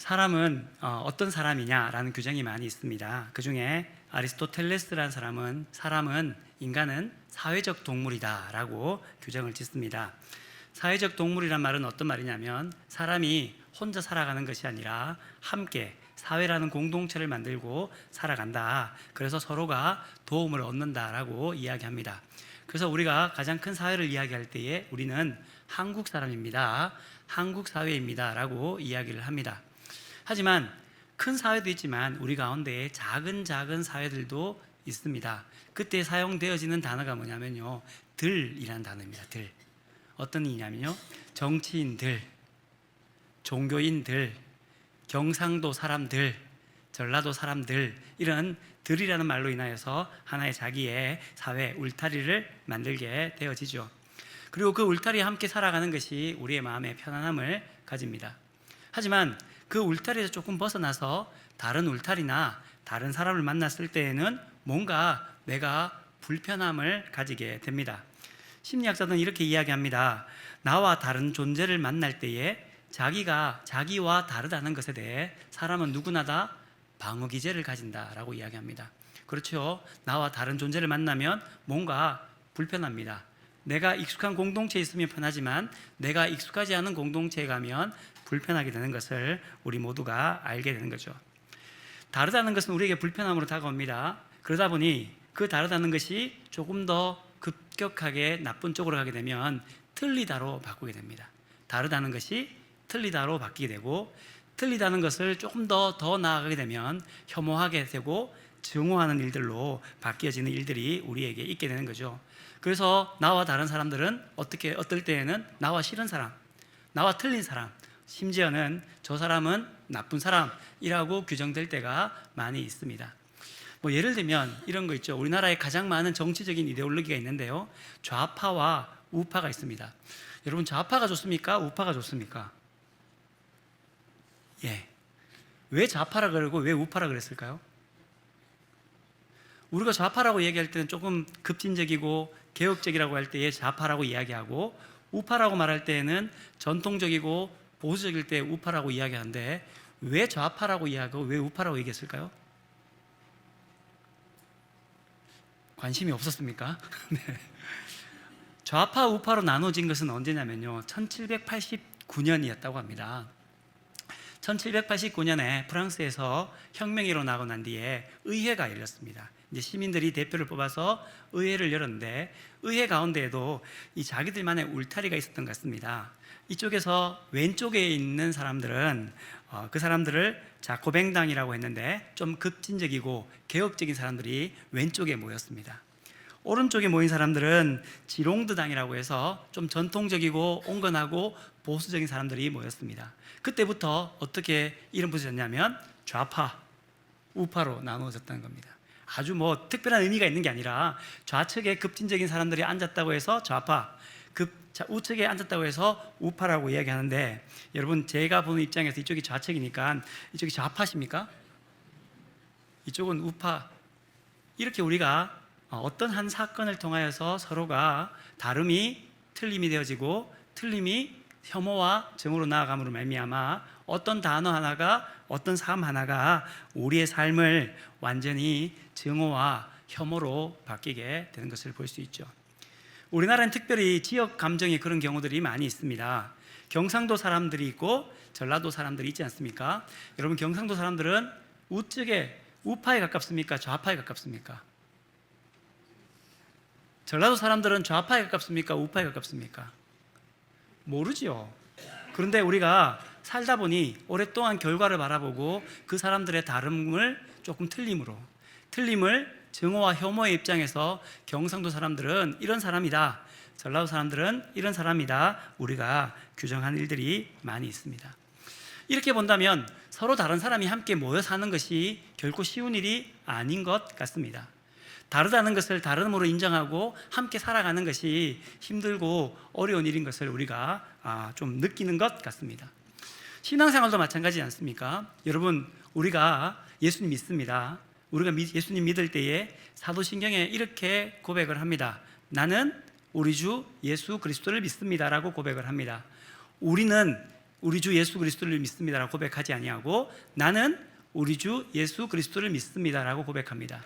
사람은 어떤 사람이냐라는 규정이 많이 있습니다. 그 중에 아리스토텔레스라는 사람은 인간은 사회적 동물이다라고 규정을 짓습니다. 사회적 동물이란 말은 어떤 말이냐면 사람이 혼자 살아가는 것이 아니라 함께 사회라는 공동체를 만들고 살아간다. 그래서 서로가 도움을 얻는다라고 이야기합니다. 그래서 우리가 가장 큰 사회를 이야기할 때에 우리는 한국 사람입니다, 한국 사회입니다 라고 이야기를 합니다. 하지만 큰 사회도 있지만 우리 가운데 작은 사회들도 있습니다. 그때 사용되어지는 단어가 뭐냐면요, 들이라는 단어입니다. 들. 어떤 이냐면요, 정치인들, 종교인들, 경상도 사람들, 전라도 사람들, 이런 들이라는 말로 인하여서 하나의 자기의 사회 울타리를 만들게 되어지죠. 그리고 그 울타리에 함께 살아가는 것이 우리의 마음의 편안함을 가집니다. 하지만 그 울타리에서 조금 벗어나서 다른 울타리나 다른 사람을 만났을 때에는 뭔가 내가 불편함을 가지게 됩니다. 심리학자들은 이렇게 이야기합니다. 나와 다른 존재를 만날 때에 자기와 다르다는 것에 대해 사람은 누구나 다 방어 기제를 가진다라고 이야기합니다. 그렇죠. 나와 다른 존재를 만나면 뭔가 불편합니다. 내가 익숙한 공동체에 있으면 편하지만 내가 익숙하지 않은 공동체에 가면 불편하게 되는 것을 우리 모두가 알게 되는 거죠. 다르다는 것은 우리에게 불편함으로 다가옵니다. 그러다 보니 그 다르다는 것이 조금 더 급격하게 나쁜 쪽으로 가게 되면 틀리다로 바꾸게 됩니다. 다르다는 것이 틀리다로 바뀌게 되고, 틀리다는 것을 조금 더 나아가게 되면 혐오하게 되고 증오하는 일들로 바뀌어지는 일들이 우리에게 있게 되는 거죠. 그래서 나와 다른 사람들은 어떨 때에는 나와 싫은 사람, 나와 틀린 사람, 심지어는 저 사람은 나쁜 사람이라고 규정될 때가 많이 있습니다. 예를 들면 이런 거 있죠. 우리나라에 가장 많은 정치적인 이데올로기가 있는데요, 좌파와 우파가 있습니다. 여러분, 좌파가 좋습니까? 우파가 좋습니까? 예. 왜 좌파라 그러고 왜 우파라 그랬을까요? 우리가 좌파라고 얘기할 때는 조금 급진적이고 개혁적이라고 할 때에 좌파라고 이야기하고, 우파라고 말할 때에는 전통적이고 보수적일 때 우파라고 이야기하는데 왜 좌파라고 이야기하고 왜 우파라고 얘기했을까요? 관심이 없었습니까? 네. 좌파 우파로 나눠진 것은 언제냐면요, 1789년이었다고 합니다. 1789년에 프랑스에서 혁명이 일어나고 난 뒤에 의회가 열렸습니다. 이제 시민들이 대표를 뽑아서 의회를 열었는데, 의회 가운데에도 이 자기들만의 울타리가 있었던 것 같습니다. 이쪽에서 왼쪽에 있는 사람들은 그 사람들을 자코뱅당이라고 했는데 좀 급진적이고 개혁적인 사람들이 왼쪽에 모였습니다. 오른쪽에 모인 사람들은 지롱드당이라고 해서 좀 전통적이고 온건하고 보수적인 사람들이 모였습니다. 그때부터 어떻게 이름 붙여졌냐면 좌파, 우파로 나누어졌다는 겁니다. 아주 특별한 의미가 있는 게 아니라 좌측에 급진적인 사람들이 앉았다고 해서 좌파, 우측에 앉았다고 해서 우파라고 이야기하는데, 여러분, 제가 보는 입장에서 이쪽이 좌측이니까 이쪽이 좌파십니까? 이쪽은 우파. 이렇게 우리가 어떤 한 사건을 통하여서 서로가 다름이 틀림이 되어지고 틀림이 혐오와 증오로 나아감으로 말미암아 어떤 단어 하나가, 어떤 삶 하나가 우리의 삶을 완전히 증오와 혐오로 바뀌게 되는 것을 볼 수 있죠. 우리나라는 특별히 지역 감정의 그런 경우들이 많이 있습니다. 경상도 사람들이 있고 전라도 사람들이 있지 않습니까? 여러분, 경상도 사람들은 우측에 우파에 가깝습니까? 좌파에 가깝습니까? 전라도 사람들은 좌파에 가깝습니까? 우파에 가깝습니까? 모르죠. 그런데 우리가 살다 보니 오랫동안 결과를 바라보고 그 사람들의 다름을 조금 틀림을 증오와 혐오의 입장에서 경상도 사람들은 이런 사람이다, 전라도 사람들은 이런 사람이다, 우리가 규정한 일들이 많이 있습니다. 이렇게 본다면 서로 다른 사람이 함께 모여 사는 것이 결코 쉬운 일이 아닌 것 같습니다. 다르다는 것을 다름으로 인정하고 함께 살아가는 것이 힘들고 어려운 일인 것을 우리가 좀 느끼는 것 같습니다. 신앙생활도 마찬가지지 않습니까? 여러분, 우리가 예수님 믿습니다. 우리가 예수님 믿을 때에 사도신경에 이렇게 고백을 합니다. 나는 우리 주 예수 그리스도를 믿습니다 라고 고백을 합니다. 우리는 우리 주 예수 그리스도를 믿습니다라고 고백하지 아니하고 나는 우리 주 예수 그리스도를 믿습니다라고 고백합니다.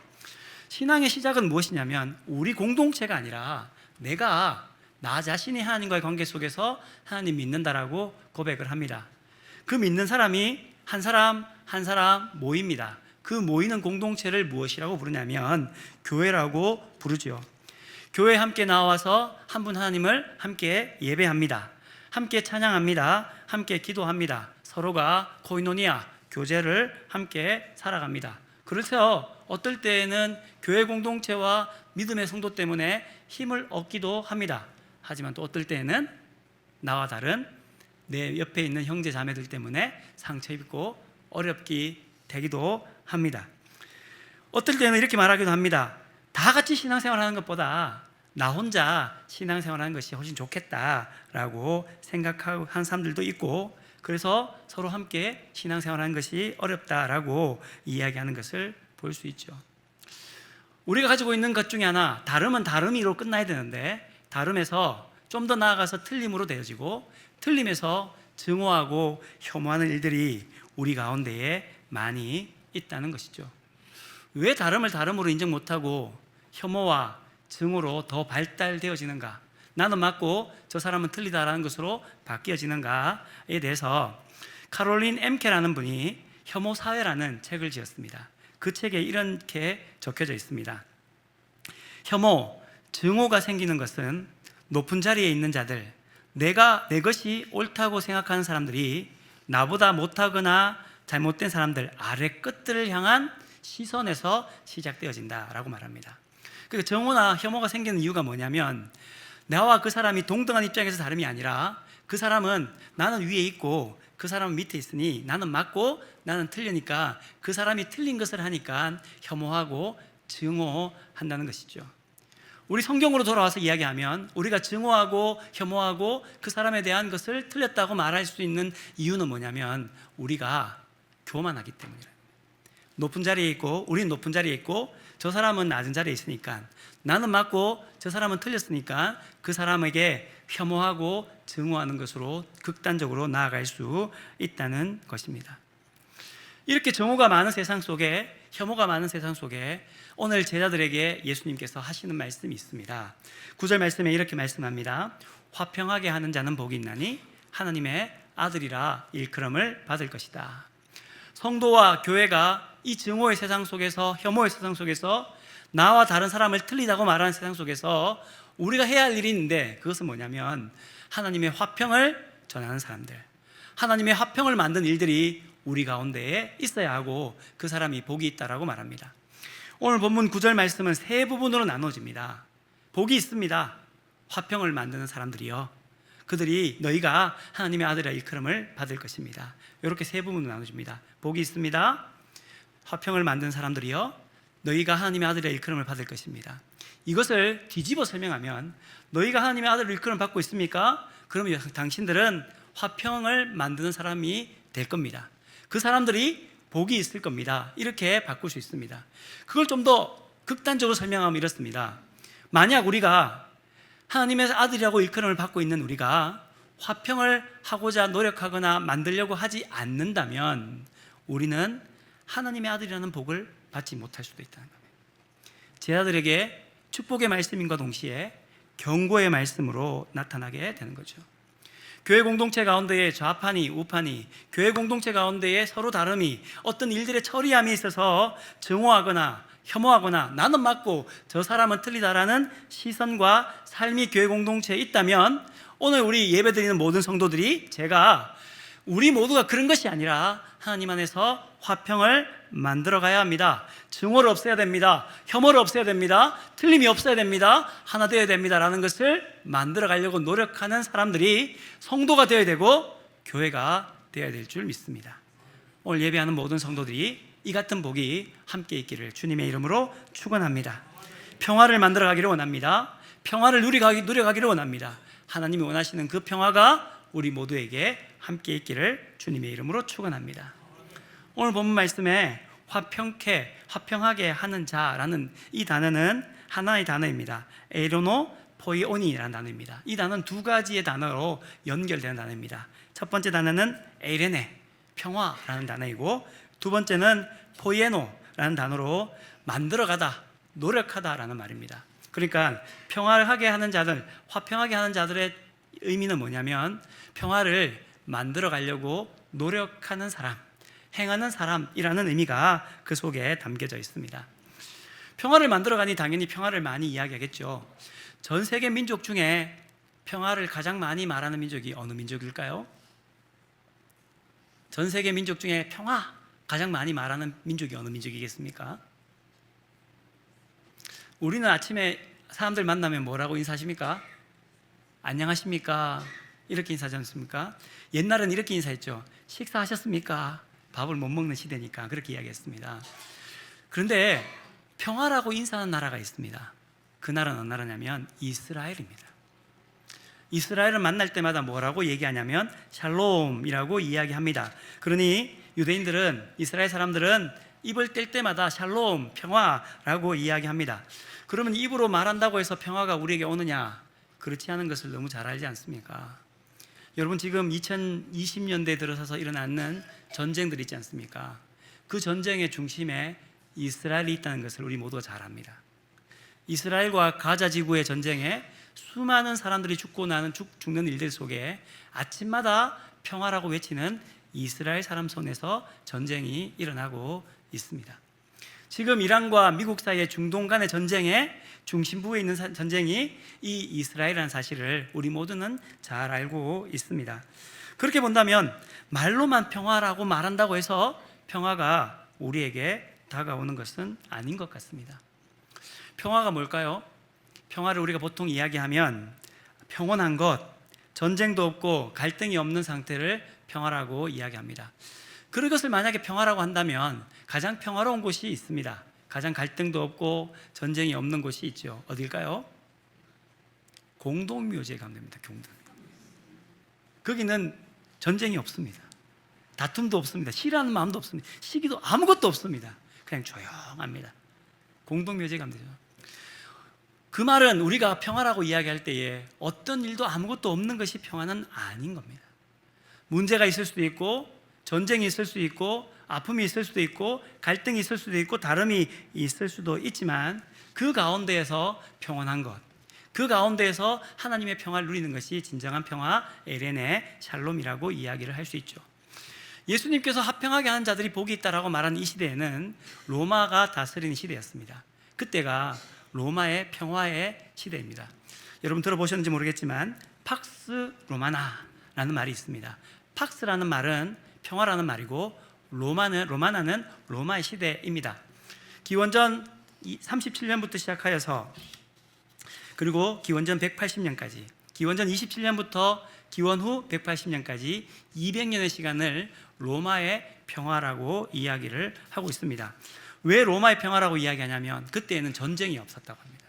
신앙의 시작은 무엇이냐면 우리 공동체가 아니라 내가 나 자신이 하나님과의 관계 속에서 하나님 믿는다라고 고백을 합니다. 그 믿는 사람이 한 사람 한 사람 모입니다. 그 모이는 공동체를 무엇이라고 부르냐면 교회라고 부르죠. 교회에 함께 나와서 한 분 하나님을 함께 예배합니다. 함께 찬양합니다. 함께 기도합니다. 서로가 코이노니아, 교제를 함께 살아갑니다. 그래서 어떨 때에는 교회 공동체와 믿음의 성도 때문에 힘을 얻기도 합니다. 하지만 또 어떨 때에는 나와 다른 내 옆에 있는 형제 자매들 때문에 상처 입고 어렵게 되기도 합니다. 어떨 때는 이렇게 말하기도 합니다. 다 같이 신앙생활하는 것보다 나 혼자 신앙생활하는 것이 훨씬 좋겠다라고 생각하는 사람들도 있고, 그래서 서로 함께 신앙생활하는 것이 어렵다라고 이야기하는 것을 볼 수 있죠. 우리가 가지고 있는 것 중에 하나, 다름은 다름이로 끝나야 되는데 다름에서 좀 더 나아가서 틀림으로 되어지고, 틀림에서 증오하고 혐오하는 일들이 우리 가운데에 많이 있다는 것이죠. 왜 다름을 다름으로 인정 못하고 혐오와 증오로 더 발달되어지는가? 나는 맞고 저 사람은 틀리다라는 것으로 바뀌어지는가에 대해서 카롤린 엠케라는 분이 혐오 사회라는 책을 지었습니다. 그 책에 이렇게 적혀져 있습니다. 혐오, 증오가 생기는 것은 높은 자리에 있는 자들, 내 것이 옳다고 생각하는 사람들이 나보다 못하거나 잘못된 사람들 아래 끝들을 향한 시선에서 시작되어진다라고 말합니다. 그러니까 증오나 혐오가 생기는 이유가 뭐냐면 나와 그 사람이 동등한 입장에서 다름이 아니라 그 사람은 나는 위에 있고 그 사람은 밑에 있으니 나는 맞고 나는 틀리니까 그 사람이 틀린 것을 하니까 혐오하고 증오한다는 것이죠. 우리 성경으로 돌아와서 이야기하면 우리가 증오하고 혐오하고 그 사람에 대한 것을 틀렸다고 말할 수 있는 이유는 뭐냐면 우리가 교만하기 때문이에요. 높은 자리에 있고 우리는 높은 자리에 있고 저 사람은 낮은 자리에 있으니까 나는 맞고 저 사람은 틀렸으니까 그 사람에게 혐오하고 증오하는 것으로 극단적으로 나아갈 수 있다는 것입니다. 이렇게 증오가 많은 세상 속에, 혐오가 많은 세상 속에 오늘 제자들에게 예수님께서 하시는 말씀이 있습니다. 9절 말씀에 이렇게 말씀합니다. 화평하게 하는 자는 복이 있나니 하나님의 아들이라 일컬음을 받을 것이다. 성도와 교회가 이 증오의 세상 속에서, 혐오의 세상 속에서, 나와 다른 사람을 틀리다고 말하는 세상 속에서 우리가 해야 할 일이 있는데, 그것은 뭐냐면 하나님의 화평을 전하는 사람들, 하나님의 화평을 만든 일들이 우리 가운데에 있어야 하고 그 사람이 복이 있다라고 말합니다. 오늘 본문 9절 말씀은 세 부분으로 나눠집니다. 복이 있습니다. 화평을 만드는 사람들이요, 그들이 너희가 하나님의 아들이라 일컬음을 받을 것입니다. 이렇게 세 부분으로 나눠집니다. 복이 있습니다. 화평을 만든 사람들이요, 너희가 하나님의 아들이라 일컬음을 받을 것입니다. 이것을 뒤집어 설명하면 너희가 하나님의 아들을 일컬음 받고 있습니까? 그러면 당신들은 화평을 만드는 사람이 될 겁니다. 그 사람들이 복이 있을 겁니다. 이렇게 바꿀 수 있습니다. 그걸 좀 더 극단적으로 설명하면 이렇습니다. 만약 우리가 하나님의 아들이라고 일컬음을 받고 있는 우리가 화평을 하고자 노력하거나 만들려고 하지 않는다면 우리는 하나님의 아들이라는 복을 받지 못할 수도 있다는 겁니다. 제자들에게 축복의 말씀인과 동시에 경고의 말씀으로 나타나게 되는 거죠. 교회 공동체 가운데에 좌판이 우판이, 교회 공동체 가운데에 서로 다름이, 어떤 일들의 처리함이 있어서 증오하거나 혐오하거나 나는 맞고 저 사람은 틀리다라는 시선과 삶이 교회 공동체에 있다면 오늘 우리 예배드리는 모든 성도들이, 제가 우리 모두가 그런 것이 아니라 하나님 안에서 화평을 만들어 가야 합니다. 증오를 없애야 됩니다. 혐오를 없애야 됩니다. 틀림이 없어야 됩니다. 하나 되어야 됩니다라는 것을 만들어 가려고 노력하는 사람들이 성도가 되어야 되고 교회가 되어야 될 줄 믿습니다. 오늘 예배하는 모든 성도들이 이 같은 복이 함께 있기를 주님의 이름으로 축원합니다. 평화를 만들어 가기를 원합니다. 평화를 누려가기를 원합니다. 하나님이 원하시는 그 평화가 우리 모두에게 함께 있기를 주님의 이름으로 축원합니다. 오늘 본문 말씀에 화평하게 하는 자라는 이 단어는 하나의 단어입니다. 에이로노 포이오니라는 단어입니다. 이 단어는 두 가지의 단어로 연결되는 단어입니다. 첫 번째 단어는 에이레네, 평화라는 단어이고, 두 번째는 포이에노라는 단어로 만들어가다, 노력하다라는 말입니다. 그러니까 평화하게 하는 자들, 화평하게 하는 자들의 의미는 뭐냐면 평화를 만들어 가려고 노력하는 사람, 행하는 사람이라는 의미가 그 속에 담겨져 있습니다. 평화를 만들어 가니 당연히 평화를 많이 이야기하겠죠. 전 세계 민족 중에 평화를 가장 많이 말하는 민족이 어느 민족일까요? 전 세계 민족 중에 평화 가장 많이 말하는 민족이 어느 민족이겠습니까? 우리는 아침에 사람들 만나면 뭐라고 인사하십니까? 안녕하십니까? 이렇게 인사하지 않습니까? 옛날은 이렇게 인사했죠. 식사하셨습니까? 밥을 못 먹는 시대니까 그렇게 이야기했습니다. 그런데 평화라고 인사하는 나라가 있습니다. 그 나라는 어느 나라냐면 이스라엘입니다. 이스라엘을 만날 때마다 뭐라고 얘기하냐면 샬롬이라고 이야기합니다. 그러니 유대인들은, 이스라엘 사람들은 입을 뗄 때마다 샬롬, 평화라고 이야기합니다. 그러면 입으로 말한다고 해서 평화가 우리에게 오느냐? 그렇지 않은 것을 너무 잘 알지 않습니까? 여러분, 지금 2020년대에 들어서서 일어나는 전쟁들 있지 않습니까? 그 전쟁의 중심에 이스라엘이 있다는 것을 우리 모두가 잘 압니다. 이스라엘과 가자 지구의 전쟁에 수많은 사람들이 죽는 일들 속에 아침마다 평화라고 외치는 이스라엘 사람 손에서 전쟁이 일어나고 있습니다. 지금 이란과 미국 사이의 중동 간의 전쟁의 중심부에 있는 전쟁이 이 이스라엘이라는 사실을 우리 모두는 잘 알고 있습니다. 그렇게 본다면 말로만 평화라고 말한다고 해서 평화가 우리에게 다가오는 것은 아닌 것 같습니다. 평화가 뭘까요? 평화를 우리가 보통 이야기하면 평온한 것, 전쟁도 없고 갈등이 없는 상태를 평화라고 이야기합니다. 그런 것을 만약에 평화라고 한다면 가장 평화로운 곳이 있습니다. 가장 갈등도 없고 전쟁이 없는 곳이 있죠. 어딜까요? 공동묘지에 가면 됩니다. 거기는 전쟁이 없습니다. 다툼도 없습니다. 싫어하는 마음도 없습니다. 시기도 아무것도 없습니다. 그냥 조용합니다. 공동묘지에 가면 되죠. 그 말은 우리가 평화라고 이야기할 때에 어떤 일도 아무것도 없는 것이 평화는 아닌 겁니다. 문제가 있을 수도 있고, 전쟁이 있을 수도 있고, 아픔이 있을 수도 있고, 갈등이 있을 수도 있고, 다름이 있을 수도 있지만 그 가운데에서 평온한 것, 그 가운데에서 하나님의 평화를 누리는 것이 진정한 평화, 에레네, 샬롬이라고 이야기를 할 수 있죠. 예수님께서 화평하게 하는 자들이 복이 있다라고 말하는 이 시대에는 로마가 다스리는 시대였습니다. 그때가 로마의 평화의 시대입니다. 여러분 들어보셨는지 모르겠지만 팍스 로마나라는 말이 있습니다. 팍스라는 말은 평화라는 말이고 로마나는 로마의 시대입니다. 기원전 37년부터 시작하여서 그리고 기원전 180년까지, 기원전 27년부터 기원 후 180년까지 200년의 시간을 로마의 평화라고 이야기를 하고 있습니다. 왜 로마의 평화라고 이야기하냐면 그때에는 전쟁이 없었다고 합니다.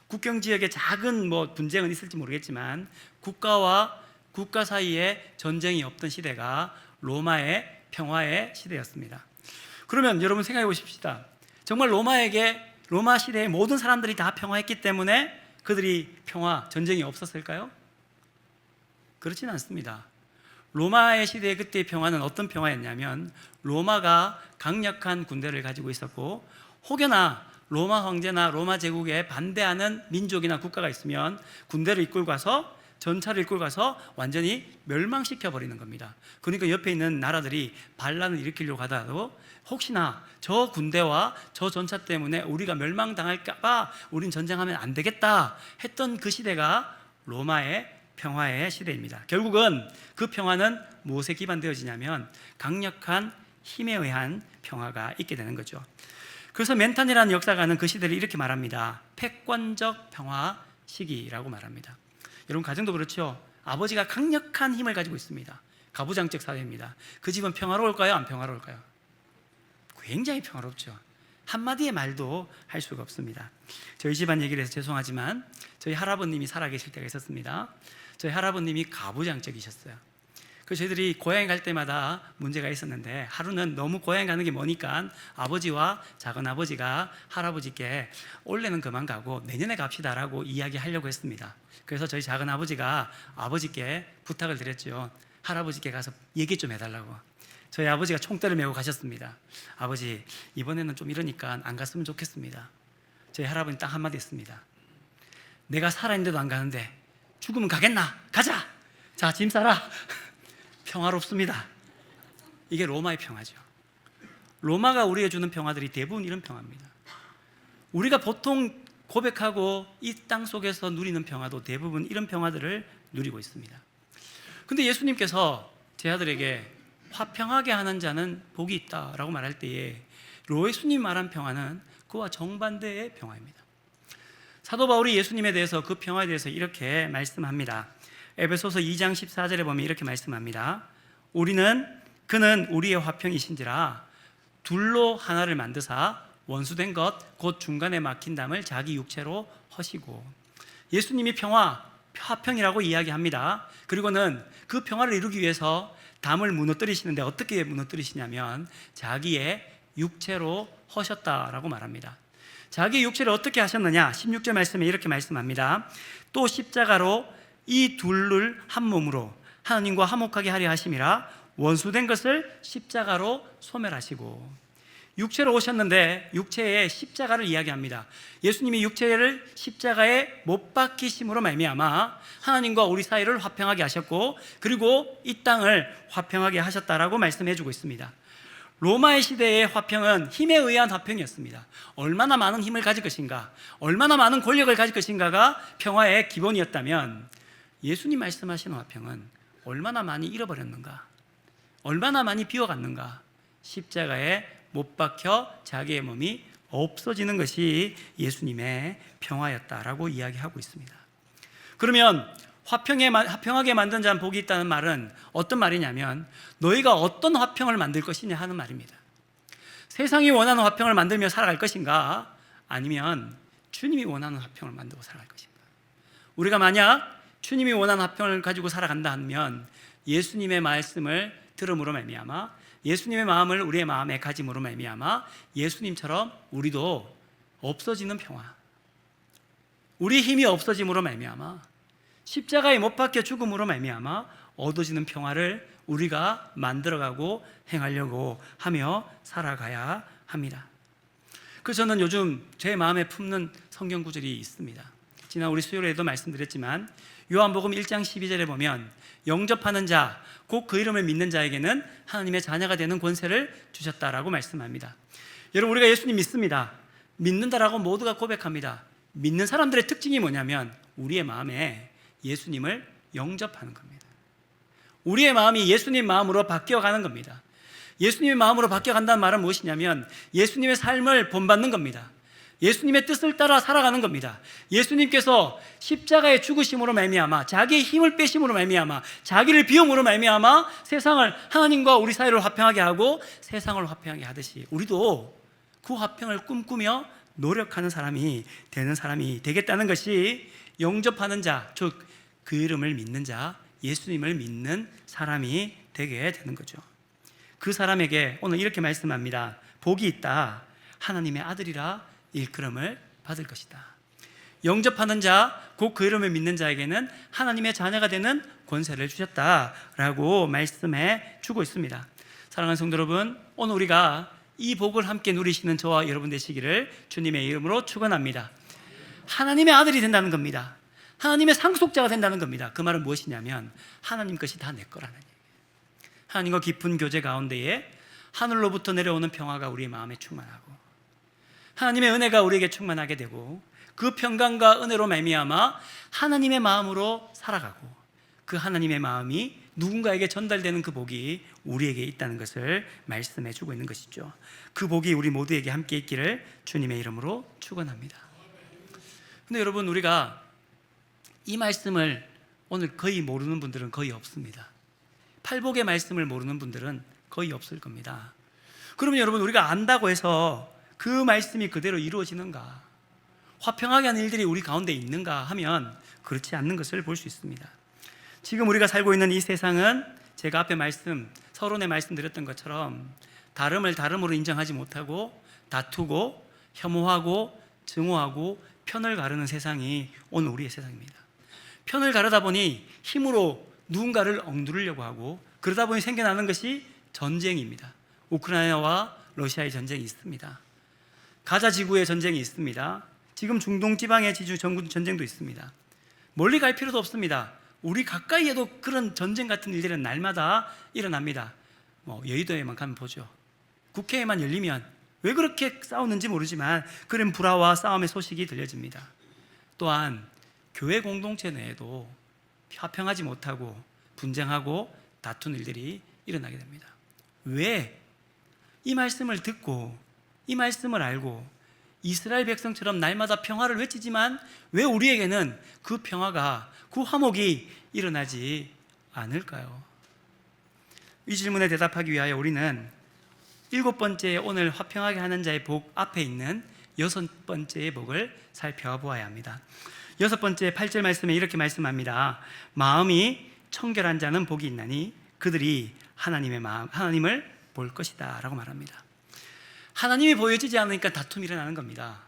국경 지역에 작은 분쟁은 있을지 모르겠지만 국가와 국가 사이에 전쟁이 없던 시대가 로마의 평화의 시대였습니다. 그러면 여러분 생각해 보십시다. 정말 로마 시대의 모든 사람들이 다 평화했기 때문에 그들이 전쟁이 없었을까요? 그렇지는 않습니다. 로마의 시대의 그때의 평화는 어떤 평화였냐면 로마가 강력한 군대를 가지고 있었고, 혹여나 로마 황제나 로마 제국에 반대하는 민족이나 국가가 있으면 군대를 이끌고 가서, 전차를 이끌고 가서 완전히 멸망시켜 버리는 겁니다. 그러니까 옆에 있는 나라들이 반란을 일으키려고 하더라도 혹시나 저 군대와 저 전차 때문에 우리가 멸망당할까 봐 우린 전쟁하면 안 되겠다 했던 그 시대가 로마의 평화의 시대입니다. 결국은 그 평화는 무엇에 기반되어지냐면 강력한 힘에 의한 평화가 있게 되는 거죠. 그래서 멘탄이라는 역사가는 그 시대를 이렇게 말합니다. 패권적 평화 시기라고 말합니다. 여러분 가정도 그렇죠. 아버지가 강력한 힘을 가지고 있습니다. 가부장적 사회입니다. 그 집은 평화로울까요? 안 평화로울까요? 굉장히 평화롭죠. 한마디의 말도 할 수가 없습니다. 저희 집안 얘기를 해서 죄송하지만 저희 할아버님이 살아계실 때가 있었습니다. 저희 할아버님이 가부장적이셨어요. 그래서 저희들이 고향에 갈 때마다 문제가 있었는데, 하루는 너무 고향에 가는 게 머니까 아버지와 작은아버지가 할아버지께 올해는 그만 가고 내년에 갑시다라고 이야기하려고 했습니다. 그래서 저희 작은아버지가 아버지께 부탁을 드렸죠. 할아버지께 가서 얘기 좀 해달라고. 저희 아버지가 총대를 메고 가셨습니다. 아버지, 이번에는 좀 이러니까 안 갔으면 좋겠습니다. 저희 할아버지는 딱 한마디 했습니다. 내가 살아있는데도 안 가는데 죽으면 가겠나? 가자! 자, 짐 싸라! 평화롭습니다. 이게 로마의 평화죠. 로마가 우리에게 주는 평화들이 대부분 이런 평화입니다. 우리가 보통 고백하고 이 땅 속에서 누리는 평화도 대부분 이런 평화들을 누리고 있습니다. 근데 예수님께서 제 아들에게 화평하게 하는 자는 복이 있다라고 말할 때에 예수님 말한 평화는 그와 정반대의 평화입니다. 사도 바울이 예수님에 대해서, 그 평화에 대해서 이렇게 말씀합니다. 에베소서 2장 14절에 보면 이렇게 말씀합니다. 그는 우리의 화평이신지라 둘로 하나를 만드사 원수된 것 곧 중간에 막힌 담을 자기 육체로 허시고. 예수님이 화평이라고 이야기합니다. 그리고는 그 평화를 이루기 위해서 담을 무너뜨리시는데 어떻게 무너뜨리시냐면 자기의 육체로 허셨다라고 말합니다. 자기 육체를 어떻게 하셨느냐? 16절 말씀에 이렇게 말씀합니다. 또 십자가로 이 둘을 한 몸으로 하나님과 화목하게 하려 하심이라 원수된 것을 십자가로 소멸하시고. 육체로 오셨는데 육체의 십자가를 이야기합니다. 예수님이 육체를 십자가에 못 박히심으로 말미암아 하나님과 우리 사이를 화평하게 하셨고, 그리고 이 땅을 화평하게 하셨다라고 말씀해 주고 있습니다. 로마의 시대의 화평은 힘에 의한 화평이었습니다. 얼마나 많은 힘을 가질 것인가, 얼마나 많은 권력을 가질 것인가가 평화의 기본이었다면, 예수님 말씀하시는 화평은 얼마나 많이 잃어버렸는가, 얼마나 많이 비워갔는가, 십자가에 못 박혀 자기의 몸이 없어지는 것이 예수님의 평화였다라고 이야기하고 있습니다. 그러면 화평하게 만든 자는 복이 있다는 말은 어떤 말이냐면, 너희가 어떤 화평을 만들 것이냐 하는 말입니다. 세상이 원하는 화평을 만들며 살아갈 것인가, 아니면 주님이 원하는 화평을 만들고 살아갈 것인가. 우리가 만약 주님이 원하는 화평을 가지고 살아간다 하면 예수님의 말씀을 들음으로 말미암아, 예수님의 마음을 우리의 마음에 가짐으로 말미암아 예수님처럼 우리도 없어지는 평화, 우리 힘이 없어짐으로 말미암아, 십자가에 못 박혀 죽음으로 말미암아 얻어지는 평화를 우리가 만들어가고 행하려고 하며 살아가야 합니다. 그래서 저는 요즘 제 마음에 품는 성경 구절이 있습니다. 지난 우리 수요일에도 말씀드렸지만 요한복음 1장 12절에 보면 영접하는 자, 곧 그 이름을 믿는 자에게는 하나님의 자녀가 되는 권세를 주셨다라고 말씀합니다. 여러분, 우리가 예수님 믿습니다. 믿는다라고 모두가 고백합니다. 믿는 사람들의 특징이 뭐냐면 우리의 마음에 예수님을 영접하는 겁니다. 우리의 마음이 예수님 마음으로 바뀌어가는 겁니다. 예수님의 마음으로 바뀌어간다는 말은 무엇이냐면 예수님의 삶을 본받는 겁니다. 예수님의 뜻을 따라 살아가는 겁니다. 예수님께서 십자가의 죽으심으로 말미암아, 자기의 힘을 빼심으로 말미암아, 자기를 비움으로 말미암아 세상을, 하나님과 우리 사이를 화평하게 하고 세상을 화평하게 하듯이 우리도 그 화평을 꿈꾸며 노력하는 사람이 되는 사람이 되겠다는 것이 영접하는 자, 즉 그 이름을 믿는 자, 예수님을 믿는 사람이 되게 되는 거죠. 그 사람에게 오늘 이렇게 말씀합니다. 복이 있다. 하나님의 아들이라 일컬음을 받을 것이다. 영접하는 자, 곧 그 이름을 믿는 자에게는 하나님의 자녀가 되는 권세를 주셨다라고 말씀해 주고 있습니다. 사랑하는 성도 여러분, 오늘 우리가 이 복을 함께 누리시는 저와 여러분 되시기를 주님의 이름으로 축원합니다. 하나님의 아들이 된다는 겁니다. 하나님의 상속자가 된다는 겁니다. 그 말은 무엇이냐면 하나님 것이 다 내 거라는 얘기예요. 하나님과 깊은 교제 가운데에 하늘로부터 내려오는 평화가 우리의 마음에 충만하고 하나님의 은혜가 우리에게 충만하게 되고 그 평강과 은혜로 말미암아 하나님의 마음으로 살아가고 그 하나님의 마음이 누군가에게 전달되는 그 복이 우리에게 있다는 것을 말씀해 주고 있는 것이죠. 그 복이 우리 모두에게 함께 있기를 주님의 이름으로 축원합니다. 근데 여러분, 우리가 이 말씀을 오늘 거의 모르는 분들은 거의 없습니다. 팔복의 말씀을 모르는 분들은 거의 없을 겁니다. 그러면 여러분, 우리가 안다고 해서 그 말씀이 그대로 이루어지는가, 화평하게 하는 일들이 우리 가운데 있는가 하면 그렇지 않는 것을 볼 수 있습니다. 지금 우리가 살고 있는 이 세상은 제가 앞에 서론에 말씀드렸던 것처럼 다름을 다름으로 인정하지 못하고 다투고 혐오하고 증오하고 편을 가르는 세상이 오늘 우리의 세상입니다. 편을 가르다 보니 힘으로 누군가를 억누르려고 하고, 그러다 보니 생겨나는 것이 전쟁입니다. 우크라이나와 러시아의 전쟁이 있습니다. 가자 지구의 전쟁이 있습니다. 지금 중동 지방의 전쟁도 있습니다. 멀리 갈 필요도 없습니다. 우리 가까이에도 그런 전쟁 같은 일들은 날마다 일어납니다. 여의도에만 가면 보죠. 국회에만 열리면 왜 그렇게 싸우는지 모르지만 그런 불화와 싸움의 소식이 들려집니다. 또한 교회 공동체 내에도 화평하지 못하고 분쟁하고 다투는 일들이 일어나게 됩니다. 왜? 이 말씀을 듣고 이 말씀을 알고 이스라엘 백성처럼 날마다 평화를 외치지만 왜 우리에게는 그 평화가, 그 화목이 일어나지 않을까요? 이 질문에 대답하기 위하여 우리는 7번째 오늘 화평하게 하는 자의 복 앞에 있는 6번째의 복을 살펴보아야 합니다. 6번째 8절 말씀에 이렇게 말씀합니다. 마음이 청결한 자는 복이 있나니 그들이 하나님을 볼 것이다 라고 말합니다. 하나님이 보여지지 않으니까 다툼이 일어나는 겁니다.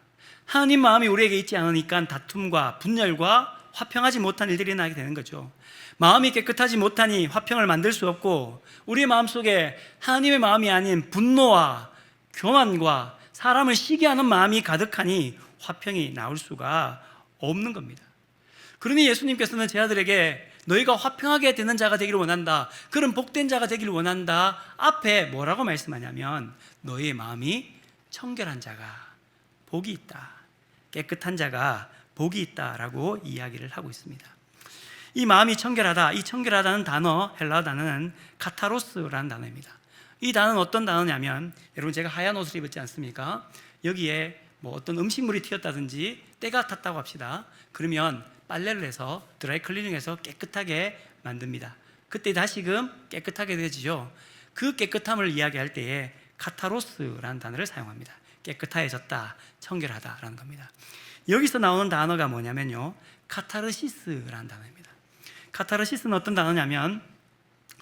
하나님 마음이 우리에게 있지 않으니까 다툼과 분열과 화평하지 못한 일들이 일어나게 되는 거죠. 마음이 깨끗하지 못하니 화평을 만들 수 없고, 우리의 마음속에 하나님의 마음이 아닌 분노와 교만과 사람을 시기하는 마음이 가득하니 화평이 나올 수가 없는 겁니다. 그러니 예수님께서는 제 아들에게 너희가 화평하게 되는 자가 되기를 원한다, 그런 복된 자가 되기를 원한다 앞에 뭐라고 말씀하냐면 너희의 마음이 청결한 자가 복이 있다, 깨끗한 자가 복이 있다라고 이야기를 하고 있습니다. 이 마음이 청결하다, 이 청결하다는 단어, 헬라어 단어는 카타로스라는 단어입니다. 이 단어는 어떤 단어냐면, 여러분 제가 하얀 옷을 입었지 않습니까? 여기에 어떤 음식물이 튀었다든지 때가 탔다고 합시다. 그러면 빨래를 해서 드라이 클리닝해서 깨끗하게 만듭니다. 그때 다시금 깨끗하게 되지죠. 그 깨끗함을 이야기할 때에 카타로스라는 단어를 사용합니다. 깨끗해졌다, 청결하다라는 겁니다. 여기서 나오는 단어가 뭐냐면요, 카타르시스라는 단어입니다. 카타르시스는 어떤 단어냐면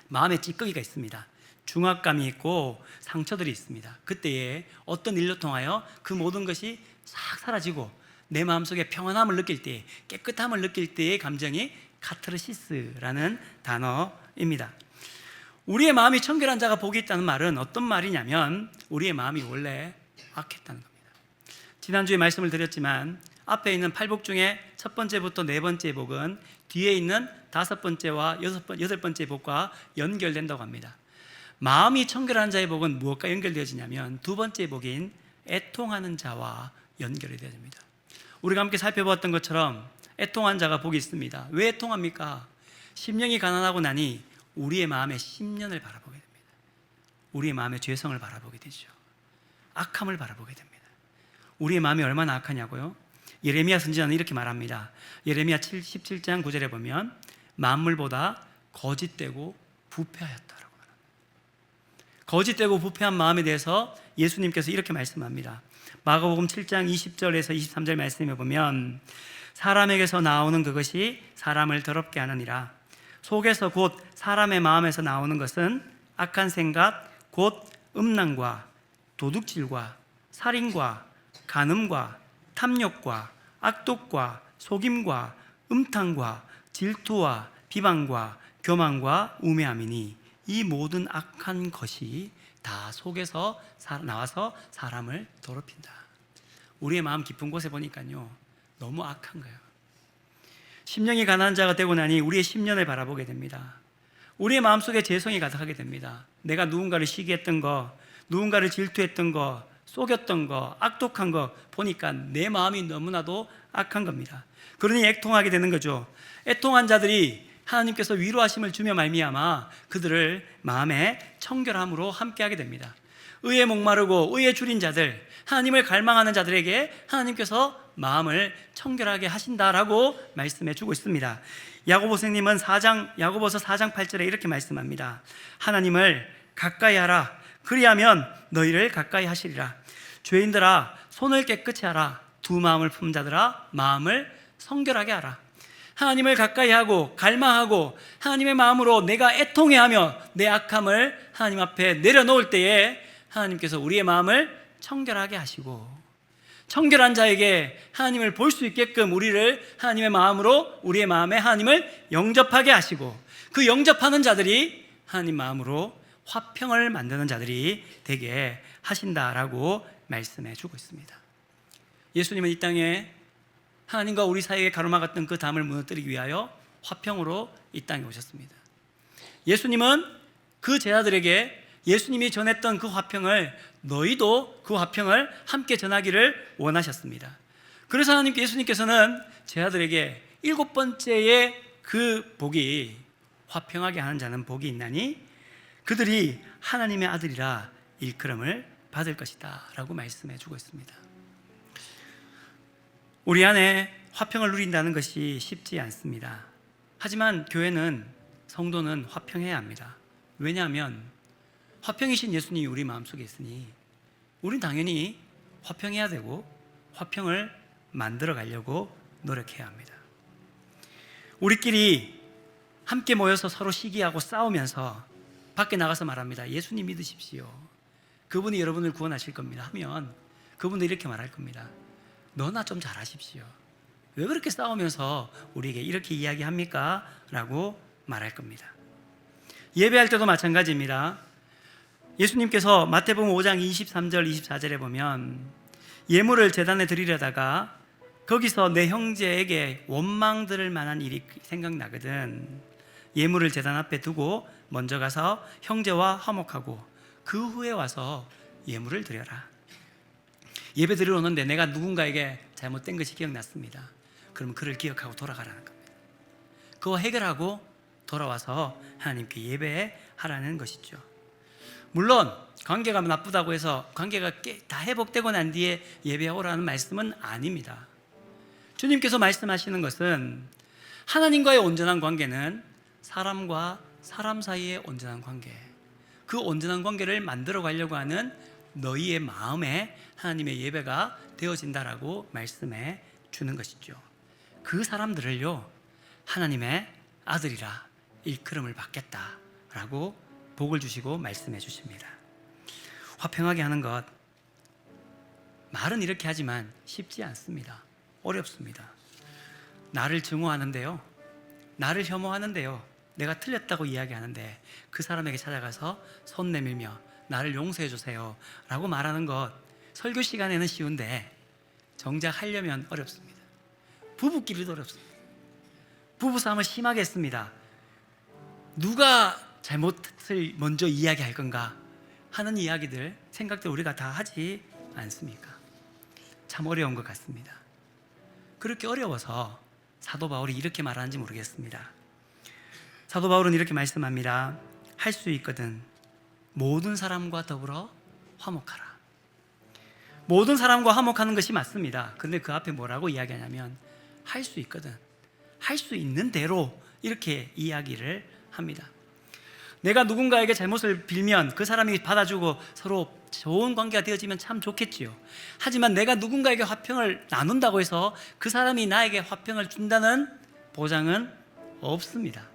마음에 찌꺼기가 있습니다. 중압감이 있고 상처들이 있습니다. 그때에 어떤 일로 통하여 그 모든 것이 싹 사라지고 내 마음속에 평안함을 느낄 때, 깨끗함을 느낄 때의 감정이 카타르시스라는 단어입니다. 우리의 마음이 청결한 자가 복이 있다는 말은 어떤 말이냐면 우리의 마음이 원래 악했다는 겁니다. 지난주에 말씀을 드렸지만 앞에 있는 8복 중에 첫 번째부터 네 번째 복은 뒤에 있는 5번째와 8번째 복과 연결된다고 합니다. 마음이 청결한 자의 복은 무엇과 연결되어지냐면 두 번째 복인 애통하는 자와 연결이 되어집니다. 우리가 함께 살펴보았던 것처럼 애통한 자가 복이 있습니다. 왜 애통합니까? 심령이 가난하고 나니 우리의 마음의 심년을 바라보게 됩니다. 우리의 마음의 죄성을 바라보게 되죠. 악함을 바라보게 됩니다. 우리의 마음이 얼마나 악하냐고요? 예레미야 선지자는 이렇게 말합니다. 예레미야 17장 9절에 보면 만물보다 거짓되고 부패하였다라고 말합니다. 거짓되고 부패한 마음에 대해서 예수님께서 이렇게 말씀합니다. 마가복음 7장 20절에서 23절 말씀에 보면 사람에게서 나오는 그것이 사람을 더럽게 하느니라. 속에서 곧 사람의 마음에서 나오는 것은 악한 생각 곧 음란과 도둑질과 살인과 간음과 탐욕과 악독과 속임과 음탕과 질투와 비방과 교만과 우매함이니 이 모든 악한 것이 다 속에서 나와서 사람을 더럽힌다. 우리의 마음 깊은 곳에 보니까요 너무 악한 거예요. 심령이 가난한 자가 되고 나니 우리의 심년을 바라보게 됩니다. 우리의 마음속에 죄성이 가득하게 됩니다. 내가 누군가를 시기했던 거, 누군가를 질투했던 거, 속였던 거, 악독한 거 보니까 내 마음이 너무나도 악한 겁니다. 그러니 애통하게 되는 거죠. 애통한 자들이 하나님께서 위로하심을 주며 말미암아 그들을 마음의 청결함으로 함께하게 됩니다. 의에 목마르고 의에 줄인 자들, 하나님을 갈망하는 자들에게 하나님께서 마음을 청결하게 하신다라고 말씀해 주고 있습니다. 야고보생님은 야고보서 4장 8절에 이렇게 말씀합니다. 하나님을 가까이 하라. 그리하면 너희를 가까이 하시리라. 죄인들아 손을 깨끗이 하라. 두 마음을 품은 자들아 마음을 성결하게 하라. 하나님을 가까이 하고 갈망하고 하나님의 마음으로 내가 애통해하며 내 악함을 하나님 앞에 내려놓을 때에 하나님께서 우리의 마음을 청결하게 하시고, 청결한 자에게 하나님을 볼 수 있게끔 우리를 하나님의 마음으로, 우리의 마음에 하나님을 영접하게 하시고, 그 영접하는 자들이 하나님 마음으로 화평을 만드는 자들이 되게 하신다라고 말씀해 주고 있습니다. 예수님은 이 땅에 하나님과 우리 사이에 가로막았던 그 담을 무너뜨리기 위하여 화평으로 이 땅에 오셨습니다. 예수님은 그 제자들에게 예수님이 전했던 그 화평을, 너희도 그 화평을 함께 전하기를 원하셨습니다. 그래서 예수님께서는 제자들에게 7번째의 그 복이, 화평하게 하는 자는 복이 있나니 그들이 하나님의 아들이라 일컬음을 받을 것이다 라고 말씀해 주고 있습니다. 우리 안에 화평을 누린다는 것이 쉽지 않습니다. 하지만 교회는, 성도는 화평해야 합니다. 왜냐하면 화평이신 예수님이 우리 마음속에 있으니 우린 당연히 화평해야 되고 화평을 만들어 가려고 노력해야 합니다. 우리끼리 함께 모여서 서로 시기하고 싸우면서 밖에 나가서 말합니다. 예수님 믿으십시오, 그분이 여러분을 구원하실 겁니다 하면 그분도 이렇게 말할 겁니다. 너나 좀 잘하십시오, 왜 그렇게 싸우면서 우리에게 이렇게 이야기합니까? 라고 말할 겁니다. 예배할 때도 마찬가지입니다. 예수님께서 마태복음 5장 23절 24절에 보면 예물을 제단에 드리려다가 거기서 내 형제에게 원망 들을 만한 일이 생각나거든 예물을 제단 앞에 두고 먼저 가서 형제와 화목하고 그 후에 와서 예물을 드려라. 예배 드리러 오는데 내가 누군가에게 잘못된 것이 기억났습니다. 그러면 그를 기억하고 돌아가라는 겁니다. 그거 해결하고 돌아와서 하나님께 예배하라는 것이죠. 물론 관계가 나쁘다고 해서 관계가 다 회복되고 난 뒤에 예배하라는 말씀은 아닙니다. 주님께서 말씀하시는 것은 하나님과의 온전한 관계는 사람과 사람 사이의 온전한 관계, 그 온전한 관계를 만들어 가려고 하는 너희의 마음에 하나님의 예배가 되어진다라고 말씀해 주는 것이죠. 그 사람들을요, 하나님의 아들이라 일컬음을 받겠다라고 복을 주시고 말씀해 주십니다. 화평하게 하는 것, 말은 이렇게 하지만 쉽지 않습니다. 어렵습니다. 나를 증오하는데요, 나를 혐오하는데요, 내가 틀렸다고 이야기하는데 그 사람에게 찾아가서 손 내밀며 나를 용서해 주세요 라고 말하는 것, 설교 시간에는 쉬운데 정작 하려면 어렵습니다. 부부끼리도 어렵습니다. 부부싸움을 심하게 했습니다. 누가 잘못을 먼저 이야기할 건가 하는 이야기들, 생각들 우리가 다 하지 않습니까? 참 어려운 것 같습니다. 그렇게 어려워서 사도 바울이 이렇게 말하는지 모르겠습니다. 사도 바울은 이렇게 말씀합니다. 할 수 있거든 모든 사람과 더불어 화목하라. 모든 사람과 화목하는 것이 맞습니다. 근데 그 앞에 뭐라고 이야기하냐면 할 수 있거든, 할 수 있는 대로 이렇게 이야기를 합니다. 내가 누군가에게 잘못을 빌면 그 사람이 받아주고 서로 좋은 관계가 되어지면 참 좋겠지요. 하지만 내가 누군가에게 화평을 나눈다고 해서 그 사람이 나에게 화평을 준다는 보장은 없습니다.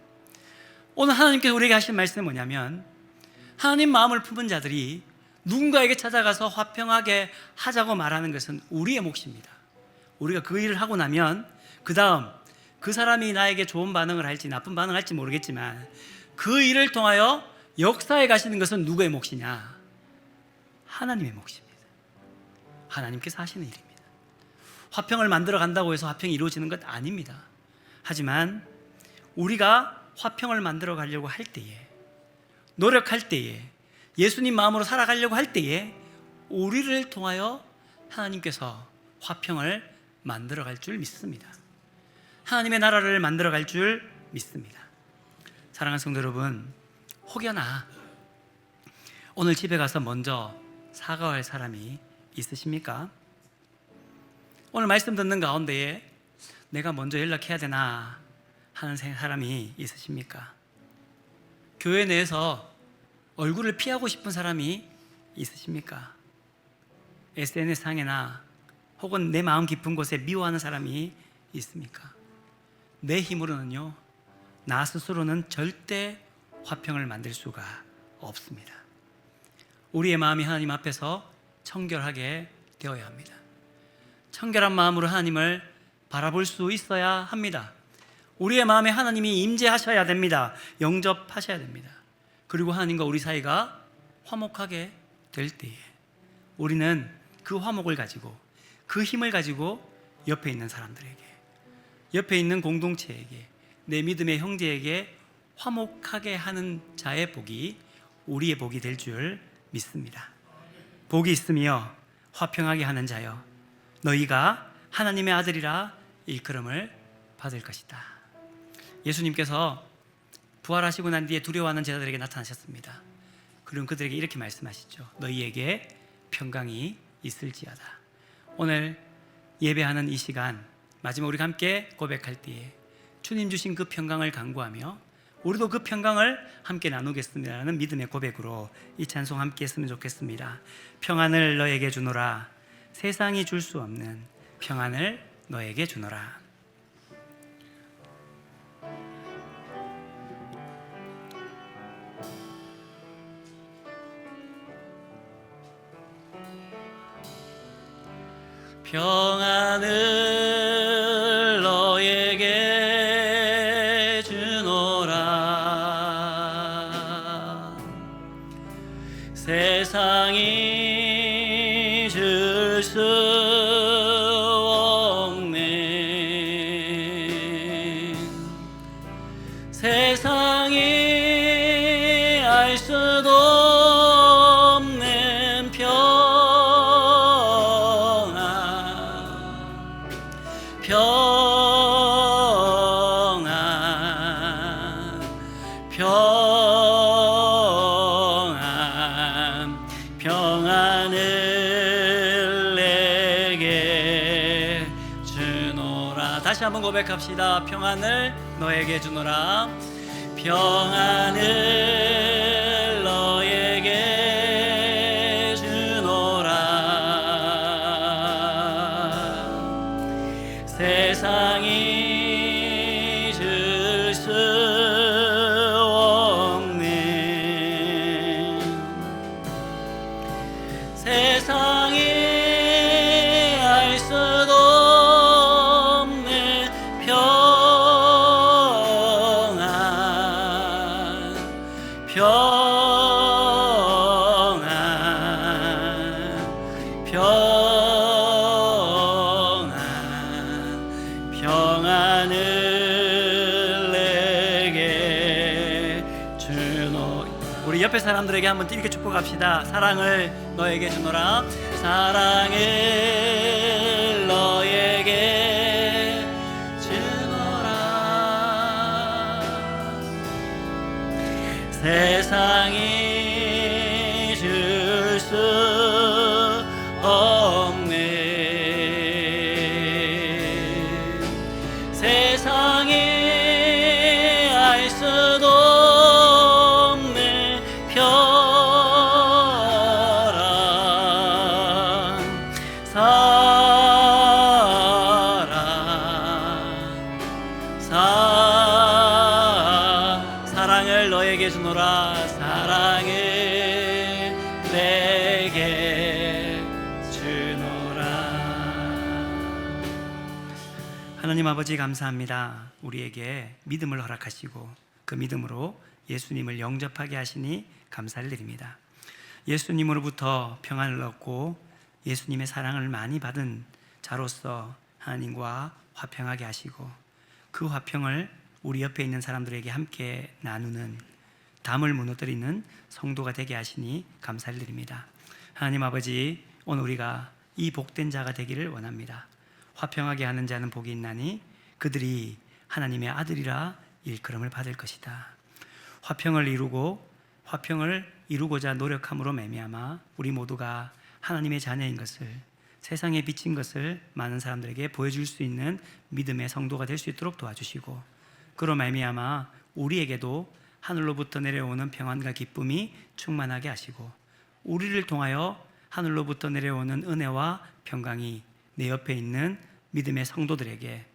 오늘 하나님께서 우리에게 하신 말씀은 뭐냐면, 하나님 마음을 품은 자들이 누군가에게 찾아가서 화평하게 하자고 말하는 것은 우리의 몫입니다. 우리가 그 일을 하고 나면 그 다음 그 사람이 나에게 좋은 반응을 할지 나쁜 반응을 할지 모르겠지만 그 일을 통하여 역사에 가시는 것은 누구의 몫이냐? 하나님의 몫입니다. 하나님께서 하시는 일입니다. 화평을 만들어 간다고 해서 화평이 이루어지는 것 아닙니다. 하지만 우리가 화평을 만들어 가려고 할 때에, 노력할 때에, 예수님 마음으로 살아가려고 할 때에 우리를 통하여 하나님께서 화평을 만들어 갈 줄 믿습니다. 하나님의 나라를 만들어 갈 줄 믿습니다. 사랑하는 성도 여러분, 혹여나 오늘 집에 가서 먼저 사과할 사람이 있으십니까? 오늘 말씀 듣는 가운데에 내가 먼저 연락해야 되나 하는 사람이 있으십니까? 교회 내에서 얼굴을 피하고 싶은 사람이 있으십니까? SNS상에나 혹은 내 마음 깊은 곳에 미워하는 사람이 있습니까? 내 힘으로는요, 나 스스로는 절대 화평을 만들 수가 없습니다. 우리의 마음이 하나님 앞에서 청결하게 되어야 합니다. 청결한 마음으로 하나님을 바라볼 수 있어야 합니다. 우리의 마음에 하나님이 임재하셔야 됩니다. 영접하셔야 됩니다. 그리고 하나님과 우리 사이가 화목하게 될 때에 우리는 그 화목을 가지고, 그 힘을 가지고 옆에 있는 사람들에게, 옆에 있는 공동체에게, 내 믿음의 형제에게 화목하게 하는 자의 복이 우리의 복이 될 줄 믿습니다. 복이 있으며 화평하게 하는 자여, 너희가 하나님의 아들이라 일컬음을 받을 것이다. 예수님께서 부활하시고 난 뒤에 두려워하는 제자들에게 나타나셨습니다. 그리고 그들에게 이렇게 말씀하시죠. 너희에게 평강이 있을지어다. 오늘 예배하는 이 시간, 마지막 우리가 함께 고백할 때에 주님 주신 그 평강을 간구하며 우리도 그 평강을 함께 나누겠습니다라는 믿음의 고백으로 이 찬송 함께 했으면 좋겠습니다. 평안을 너에게 주노라. 세상이 줄 수 없는 평안을 너에게 주노라. 평안을 너에게 주노라. 세상이 줄 수 없는, 세상이 알 수도 없는 평안을 내게 주노라. 다시 한번 고백합시다. 평안을 너에게 주노라. 평안을 너에게 주노라. 세상이 줄 수 없는, 세상이 알 수도 없는 평안을 내게 주노. 우리 옆에 사람들에게 한번 이렇게 축복합시다. 사랑을 너에게 주노라. 사랑을 너에게 주노라. 세상이 줄 수 없는, 세상이 알 수도 없는 사랑을 너에게 주노라. 사랑을 내게 주노라. 하나님 아버지 감사합니다. 우리에게 믿음을 허락하시고 그 믿음으로 예수님을 영접하게 하시니 감사를 드립니다. 예수님으로부터 평안을 얻고 예수님의 사랑을 많이 받은 자로서 하나님과 화평하게 하시고 그 화평을 우리 옆에 있는 사람들에게 함께 나누는, 담을 무너뜨리는 성도가 되게 하시니 감사를 드립니다. 하나님 아버지, 오늘 우리가 이 복된 자가 되기를 원합니다. 화평하게 하는 자는 복이 있나니 그들이 하나님의 아들이라 일컬음을 받을 것이다. 화평을 이루고자 노력함으로 말미암아 우리 모두가 하나님의 자녀인 것을, 세상에 비친 것을 많은 사람들에게 보여줄 수 있는 믿음의 성도가 될 수 있도록 도와주시고, 그로 말미암아 우리에게도 하늘로부터 내려오는 평안과 기쁨이 충만하게 하시고, 우리를 통하여 하늘로부터 내려오는 은혜와 평강이 내 옆에 있는 믿음의 성도들에게,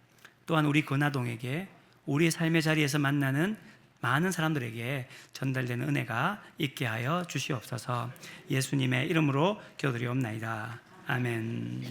또한 우리 근화동에게, 우리 삶의 자리에서 만나는 많은 사람들에게 전달되는 은혜가 있게 하여 주시옵소서. 예수님의 이름으로 기도드리옵나이다. 아멘.